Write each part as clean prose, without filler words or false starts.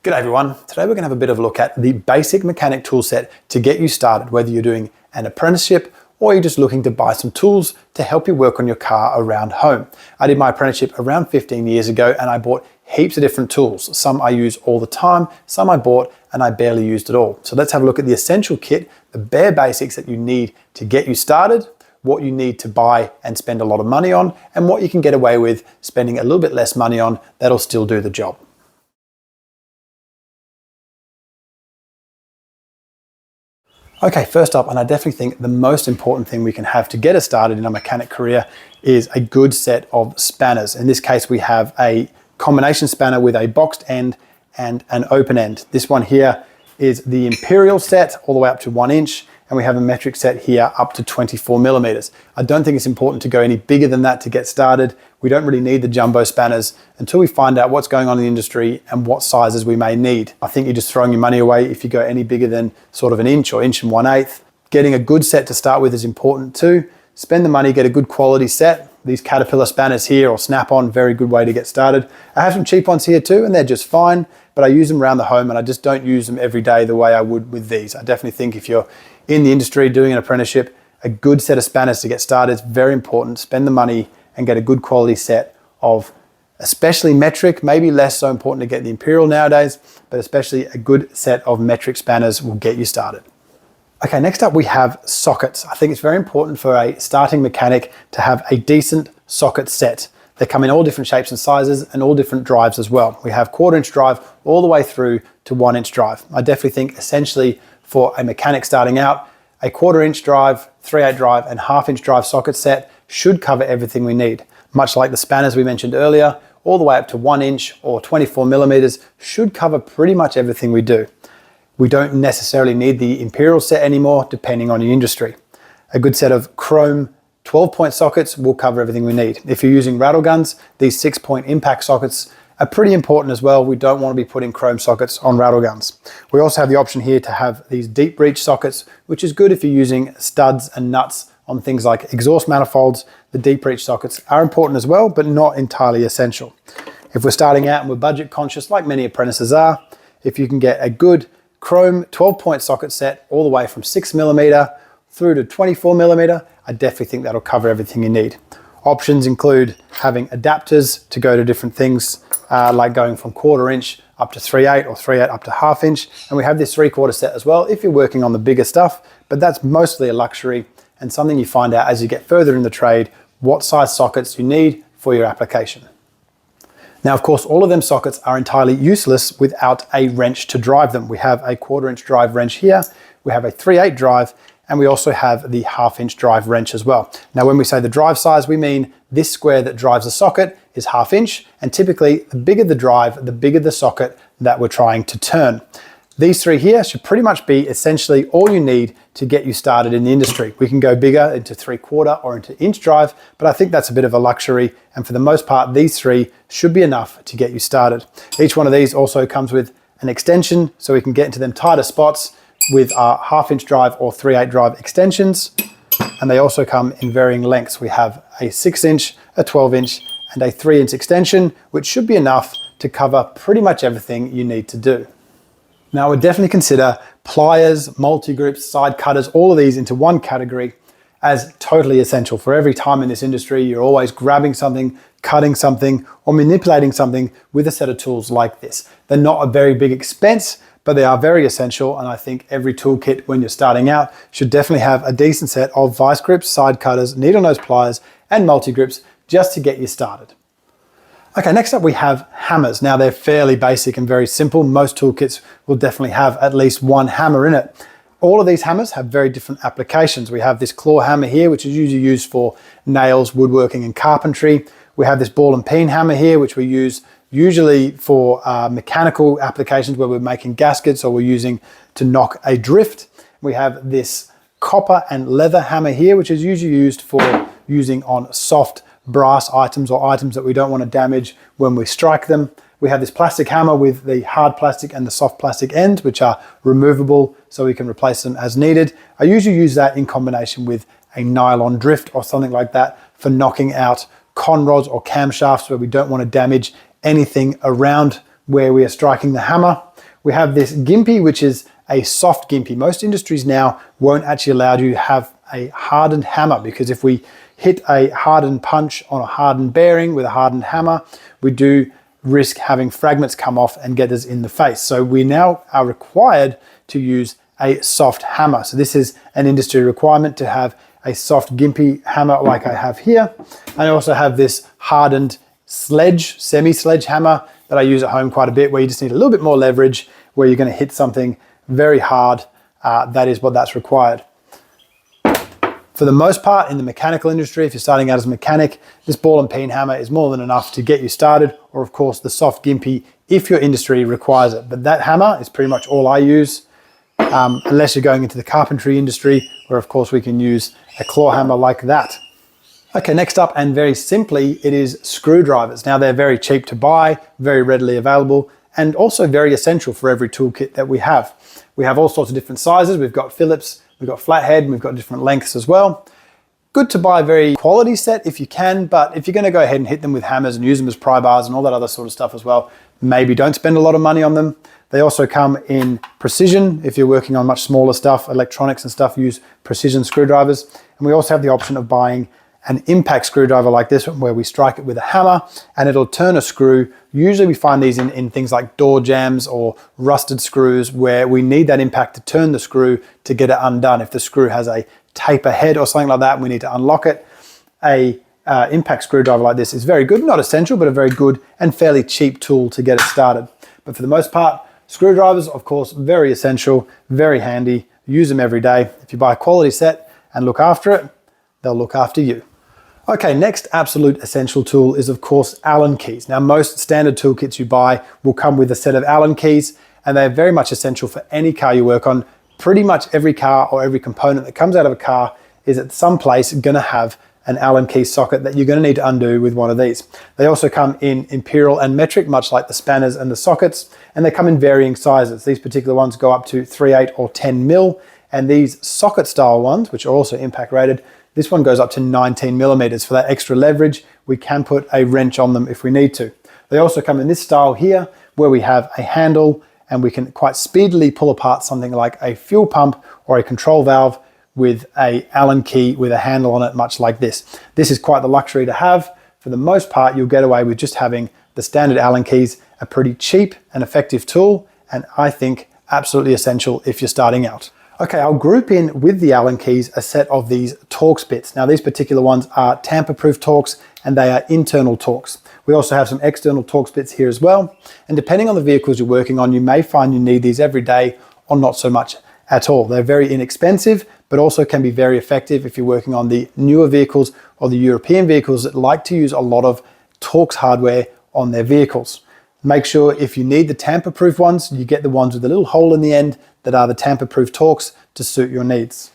G'day everyone. Today we're going to have a bit of a look at the basic mechanic tool set to get you started, whether you're doing an apprenticeship or you're just looking to buy some tools to help you work on your car around home. I did my apprenticeship around 15 years ago and I bought heaps of different tools. Some I use all the time, some I bought and I barely used at all. So let's have a look at the essential kit, the bare basics that you need to get you started, what you need to buy and spend a lot of money on, and what you can get away with spending a little bit less money on that'll still do the job. Okay, first up, and I definitely think the most important thing we can have to get us started in our mechanic career is a good set of spanners. In this case, we have a combination spanner with a boxed end and an open end. This one here is the Imperial set all the way up to 1 inch, and we have a metric set here up to 24 millimeters. I don't think it's important to go any bigger than that to get started. We don't really need the jumbo spanners until we find out what's going on in the industry and what sizes we may need. I think you're just throwing your money away if you go any bigger than sort of 1 inch or 1/1/8. Getting a good set to start with is important too. Spend the money, get a good quality set. These Caterpillar spanners here or Snap-on, very good way to get started. I have some cheap ones here too and they're just fine, but I use them around the home and I just don't use them every day the way I would with these. I definitely think if you're in the industry doing an apprenticeship, a good set of spanners to get started is very important. Spend the money and get a good quality set of, especially metric, maybe less so important to get the Imperial nowadays, but especially a good set of metric spanners will get you started. Okay, next up we have sockets. I think it's very important for a starting mechanic to have a decent socket set. They come in all different shapes and sizes and all different drives as well. We have 1/4 inch drive all the way through to 1 inch drive. I definitely think essentially for a mechanic starting out, a 1/4 inch drive, 3/8 drive and 1/2 inch drive socket set should cover everything we need. Much like the spanners we mentioned earlier, all the way up to 1 inch or 24 millimeters should cover pretty much everything we do. We don't necessarily need the Imperial set anymore, depending on your industry. A good set of chrome 12-point sockets will cover everything we need. If you're using rattle guns, these 6-point impact sockets are pretty important as well. We don't want to be putting chrome sockets on rattle guns. We also have the option here to have these deep breech sockets, which is good if you're using studs and nuts on things like exhaust manifolds. The deep breech sockets are important as well, but not entirely essential. If we're starting out and we're budget conscious, like many apprentices are, if you can get a good chrome 12-point socket set all the way from 6 millimeter through to 24 millimeter, I definitely think that'll cover everything you need. Options include having adapters to go to different things, like going from 1/4 inch up to 3/8 or 3/8 up to 1/2 inch. And we have this 3/4 set as well if you're working on the bigger stuff, but that's mostly a luxury and something you find out as you get further in the trade, what size sockets you need for your application. Now, of course, all of them sockets are entirely useless without a wrench to drive them. We have a 1/4 inch drive wrench here, we have a 3/8 drive, and we also have the 1/2 inch drive wrench as well. Now, when we say the drive size, we mean this square that drives the socket is 1/2 inch, and typically the bigger the drive, the bigger the socket that we're trying to turn. These three here should pretty much be essentially all you need to get you started in the industry. We can go bigger into 3/4 or into inch drive, but I think that's a bit of a luxury. And for the most part, these three should be enough to get you started. Each one of these also comes with an extension, so we can get into them tighter spots with our 1/2 inch drive or 3/8 drive extensions. And they also come in varying lengths. We have a 6 inch, a 12 inch, and a 3 inch extension, which should be enough to cover pretty much everything you need to do. Now, I would definitely consider pliers, multi-grips, side cutters, all of these into one category as totally essential. For every time in this industry, you're always grabbing something, cutting something, or manipulating something with a set of tools like this. They're not a very big expense, but they are very essential. And I think every toolkit when you're starting out should definitely have a decent set of vice grips, side cutters, needle nose pliers, and multi-grips just to get you started. Okay, next up we have hammers. Now they're fairly basic and very simple. Most toolkits will definitely have at least one hammer in it. All of these hammers have very different applications. We have this claw hammer here, which is usually used for nails, woodworking, and carpentry. We have this ball and peen hammer here, which we use usually for mechanical applications where we're making gaskets or we're using to knock a drift. We have this copper and leather hammer here, which is usually used for using on soft brass items or items that we don't want to damage when we strike them. We have this plastic hammer with the hard plastic and the soft plastic ends, which are removable so we can replace them as needed. I usually use that in combination with a nylon drift or something like that for knocking out con rods or camshafts where we don't want to damage anything around where we are striking the hammer. We have this gimpy, which is a soft gimpy. Most industries now won't actually allow you to have a hardened hammer, because if we hit a hardened punch on a hardened bearing with a hardened hammer, we do risk having fragments come off and get us in the face. So we now are required to use a soft hammer. So this is an industry requirement to have a soft gimpy hammer like I have here. And I also have this hardened semi-sledge hammer that I use at home quite a bit, where you just need a little bit more leverage, where you're going to hit something very hard. That is what that's required. For the most part, in the mechanical industry, if you're starting out as a mechanic, this ball and peen hammer is more than enough to get you started, or of course the soft gimpy if your industry requires it. But that hammer is pretty much all I use, unless you're going into the carpentry industry, where of course we can use a claw hammer like that. Okay, next up, and very simply, it is screwdrivers. Now they're very cheap to buy, very readily available, and also very essential for every toolkit that we have. We have all sorts of different sizes. We've got Phillips, we've got flathead, and we've got different lengths as well. Good to buy a very quality set if you can, but if you're going to go ahead and hit them with hammers and use them as pry bars and all that other sort of stuff as well, maybe don't spend a lot of money on them. They also come in precision. If you're working on much smaller stuff, electronics and stuff, use precision screwdrivers. And we also have the option of buying an impact screwdriver like this one, where we strike it with a hammer and it'll turn a screw. Usually we find these in things like door jambs or rusted screws, where we need that impact to turn the screw to get it undone. If the screw has a taper head or something like that and we need to unlock it, a impact screwdriver like this is very good. Not essential, but a very good and fairly cheap tool to get it started. But for the most part, screwdrivers, of course, very essential, very handy. Use them every day. If you buy a quality set and look after it, they'll look after you. Okay, next absolute essential tool is of course Allen keys. Now most standard toolkits you buy will come with a set of Allen keys, and they're very much essential for any car you work on. Pretty much every car or every component that comes out of a car is at some place going to have an Allen key socket that you're going to need to undo with one of these. They also come in imperial and metric, much like the spanners and the sockets, and they come in varying sizes. These particular ones go up to 3/8 or 10 mil, and these socket style ones, which are also impact rated, this one goes up to 19 millimeters. For that extra leverage, we can put a wrench on them if we need to. They also come in this style here, where we have a handle and we can quite speedily pull apart something like a fuel pump or a control valve with a Allen key with a handle on it, much like this. This is quite the luxury to have. For the most part, you'll get away with just having the standard Allen keys, a pretty cheap and effective tool, and I think absolutely essential if you're starting out. Okay, I'll group in with the Allen keys a set of these Torx bits. Now these particular ones are tamper-proof Torx, and they are internal Torx. We also have some external Torx bits here as well. And depending on the vehicles you're working on, you may find you need these every day or not so much at all. They're very inexpensive, but also can be very effective if you're working on the newer vehicles or the European vehicles that like to use a lot of Torx hardware on their vehicles. Make sure if you need the tamper-proof ones, you get the ones with a little hole in the end that are the tamper-proof Torx to suit your needs.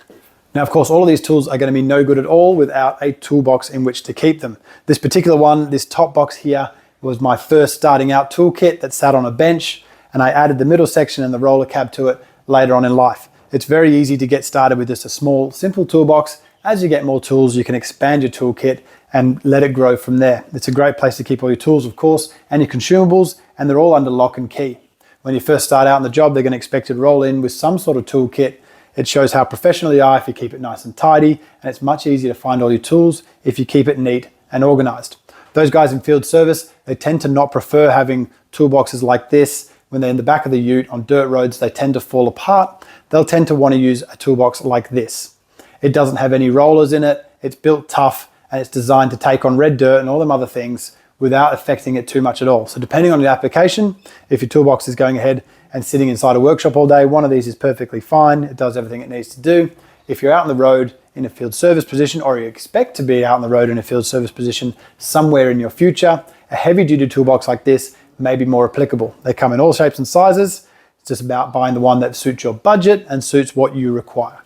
Now, of course, all of these tools are going to be no good at all without a toolbox in which to keep them. This particular one, this top box here, was my first starting out toolkit that sat on a bench, and I added the middle section and the roller cab to it later on in life. It's very easy to get started with just a small, simple toolbox. As you get more tools, you can expand your toolkit and let it grow from there. It's a great place to keep all your tools, of course, and your consumables, and they're all under lock and key. When you first start out in the job, they're going to expect you to roll in with some sort of toolkit. It shows how professional you are if you keep it nice and tidy, and it's much easier to find all your tools if you keep it neat and organized. Those guys in field service, they tend to not prefer having toolboxes like this. When they're in the back of the ute on dirt roads, they tend to fall apart. They'll tend to want to use a toolbox like this. It doesn't have any rollers in it, it's built tough, and it's designed to take on red dirt and all them other things without affecting it too much at all. So depending on your application, if your toolbox is going ahead and sitting inside a workshop all day, one of these is perfectly fine. It does everything it needs to do. If you're out on the road in a field service position, or you expect to be out on the road in a field service position somewhere in your future, a heavy duty toolbox like this may be more applicable. They come in all shapes and sizes. It's just about buying the one that suits your budget and suits what you require.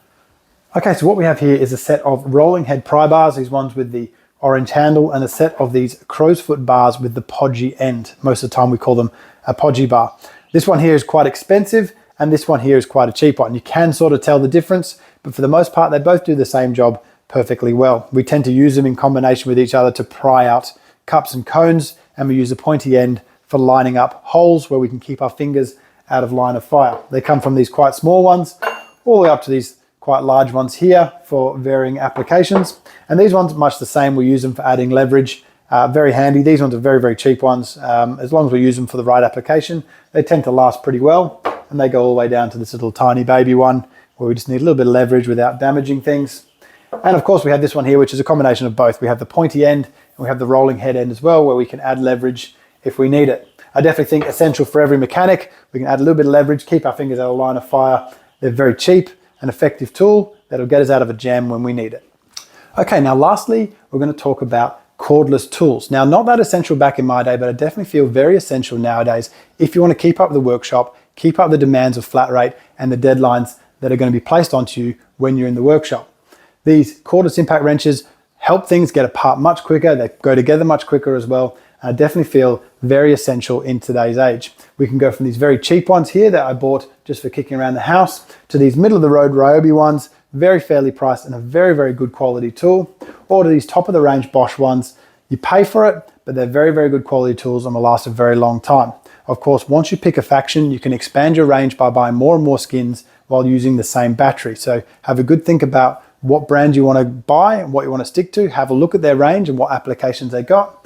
Okay, so what we have here is a set of rolling head pry bars, these ones with the orange handle, and a set of these crow's foot bars with the podgy end. Most of the time we call them a podgy bar. This one here is quite expensive, and this one here is quite a cheap one. You can sort of tell the difference, but for the most part, they both do the same job perfectly well. We tend to use them in combination with each other to pry out cups and cones, and we use a pointy end for lining up holes where we can keep our fingers out of line of fire. They come from these quite small ones all the way up to these quite large ones here for varying applications. And these ones, much the same, we use them for adding leverage. Very handy. These ones are very, very cheap ones. As long as we use them for the right application, they tend to last pretty well. And they go all the way down to this little tiny baby one where we just need a little bit of leverage without damaging things. And of course we have this one here, which is a combination of both. We have the pointy end and we have the rolling head end as well, where we can add leverage if we need it. I definitely think essential for every mechanic. We can add a little bit of leverage, keep our fingers out of line of fire. They're very cheap, an effective tool that'll get us out of a jam when we need it. Okay, now lastly, we're going to talk about cordless tools. Now, not that essential back in my day, but I definitely feel very essential nowadays if you want to keep up the workshop, keep up the demands of flat rate and the deadlines that are going to be placed onto you when you're in the workshop. These cordless impact wrenches help things get apart much quicker. They go together much quicker as well. I definitely feel very essential in today's age. We can go from these very cheap ones here that I bought just for kicking around the house to these middle of the road Ryobi ones, very fairly priced and a very, very good quality tool, or to these top of the range Bosch ones. You pay for it, but they're very, very good quality tools and will last a very long time. Of course, once you pick a faction, you can expand your range by buying more and more skins while using the same battery. So have a good think about what brand you want to buy and what you want to stick to. Have a look at their range and what applications they got.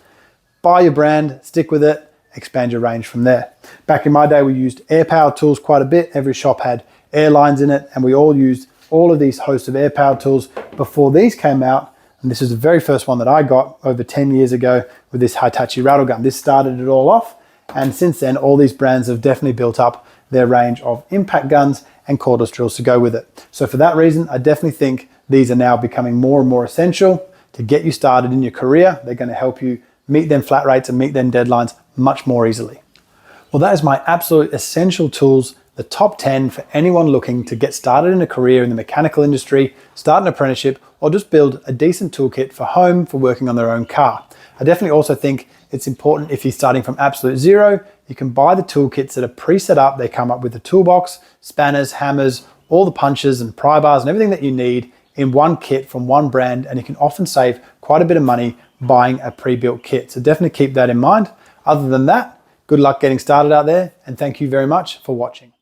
Buy your brand, stick with it, expand your range from there. Back in my day, we used air power tools quite a bit. Every shop had air lines in it, and we all used all of these hosts of air power tools before these came out. And this is the very first one that I got over 10 years ago with this Hitachi rattle gun. This started it all off. And since then, all these brands have definitely built up their range of impact guns and cordless drills to go with it. So for that reason, I definitely think these are now becoming more and more essential to get you started in your career. They're going to help you meet them flat rates and meet them deadlines much more easily. Well, that is my absolute essential tools, the top 10 for anyone looking to get started in a career in the mechanical industry, start an apprenticeship, or just build a decent toolkit for home for working on their own car. I definitely also think it's important if you're starting from absolute zero, you can buy the toolkits that are pre-set up. They come up with the toolbox, spanners, hammers, all the punches and pry bars and everything that you need in one kit from one brand, and you can often save quite a bit of money buying a pre-built kit. So definitely keep that in mind. Other than that, good luck getting started out there, and thank you very much for watching.